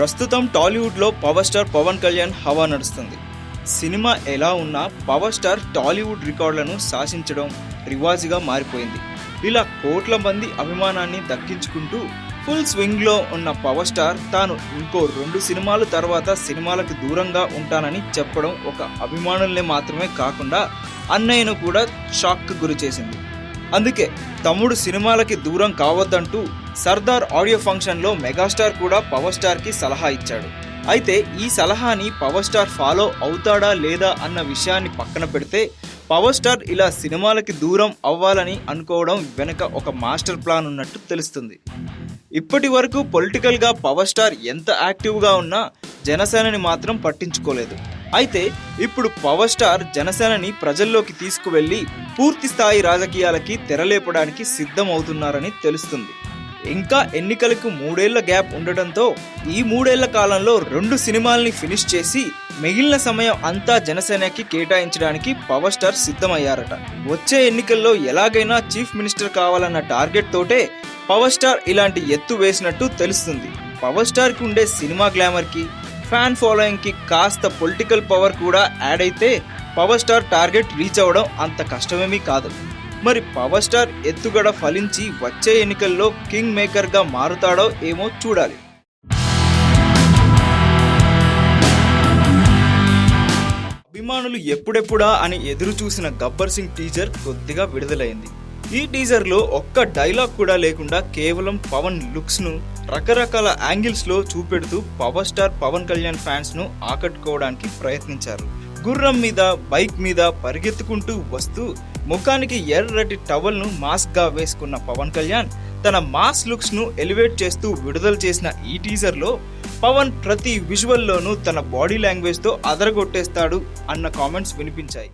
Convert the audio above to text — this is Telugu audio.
ప్రస్తుతం టాలీవుడ్లో పవర్ స్టార్ పవన్ కళ్యాణ్ హవా నడుస్తుంది. సినిమా ఎలా ఉన్నా పవర్ స్టార్ టాలీవుడ్ రికార్డులను శాసించడం రివాజుగా మారిపోయింది. ఇలా కోట్ల మంది అభిమానాన్ని దక్కించుకుంటూ ఫుల్ స్వింగ్లో ఉన్న పవర్ స్టార్ తాను ఇంకో 2 సినిమాల తర్వాత సినిమాలకు దూరంగా ఉంటానని చెప్పడం ఒక అభిమానుల్ని మాత్రమే కాకుండా అన్నయ్యను కూడా షాక్కు గురి చేసింది. అందుకే తమ్ముడు సినిమాలకి దూరం కావద్దంటూ సర్దార్ ఆడియో ఫంక్షన్లో మెగాస్టార్ కూడా పవర్ స్టార్కి సలహా ఇచ్చాడు. అయితే ఈ సలహాని పవర్ స్టార్ ఫాలో అవుతాడా లేదా అన్న విషయాన్ని పక్కన పెడితే పవర్ స్టార్ ఇలా సినిమాలకి దూరం అవ్వాలని అనుకోవడం వెనుక ఒక మాస్టర్ ప్లాన్ ఉన్నట్టు తెలుస్తుంది. ఇప్పటి వరకు పొలిటికల్గా పవర్ స్టార్ ఎంత యాక్టివ్గా ఉన్నా జనసేనని మాత్రం పట్టించుకోలేదు. అయితే ఇప్పుడు పవర్ స్టార్ జనసేనని ప్రజల్లోకి తీసుకువెళ్లి పూర్తి స్థాయి రాజకీయాలకి తెరలేపడానికి సిద్ధం అవుతున్నారని తెలుస్తుంది. ఇంకా ఎన్నికలకు 3 ఏళ్ల గ్యాప్ ఉండటంతో ఈ 3 ఏళ్ల కాలంలో 2 సినిమాల్ని ఫినిష్ చేసి మిగిలిన సమయం అంతా జనసేనకి కేటాయించడానికి పవర్ స్టార్ సిద్ధమయ్యారట. వచ్చే ఎన్నికల్లో ఎలాగైనా చీఫ్ మినిస్టర్ కావాలన్న టార్గెట్ తోటే పవర్ స్టార్ ఇలాంటి ఎత్తు వేసినట్టు తెలుస్తుంది. పవర్ స్టార్కి ఉండే సినిమా గ్లామర్కి, ఫ్యాన్ ఫాలోయింగ్కి కాస్త పొలిటికల్ పవర్ కూడా యాడ్ అయితే పవర్ స్టార్ టార్గెట్ రీచ్ అవ్వడం అంత కష్టమేమీ కాదు. మరి పవర్ స్టార్ ఎత్తుగడ ఫలించి వచ్చే ఎన్నికల్లో కింగ్ మేకర్గా మారుతాడో ఏమో చూడాలి. అభిమానులు ఎప్పుడెప్పుడా అని ఎదురు చూసిన గబ్బర్ సింగ్ టీజర్ కొద్దిగా విడుదలైంది. ఈ టీజర్లో ఒక్క డైలాగ్ కూడా లేకుండా కేవలం పవన్ లుక్స్ను రకరకాల యాంగిల్స్లో చూపెడుతూ పవర్ స్టార్ పవన్ కళ్యాణ్ ఫ్యాన్స్ను ఆకట్టుకోవడానికి ప్రయత్నించారు. గుర్రం మీద, బైక్ మీద పరిగెత్తుకుంటూ వస్తూ ముఖానికి ఎర్రటి టవల్ను మాస్క్గా వేసుకున్న పవన్ కళ్యాణ్ తన మాస్ లుక్స్ను ఎలివేట్ చేస్తూ విడుదల చేసిన ఈ టీజర్లో పవన్ ప్రతి విజువల్లోనూ తన బాడీ లాంగ్వేజ్తో అదరగొట్టేస్తాడు అన్న కామెంట్స్ వినిపించాయి.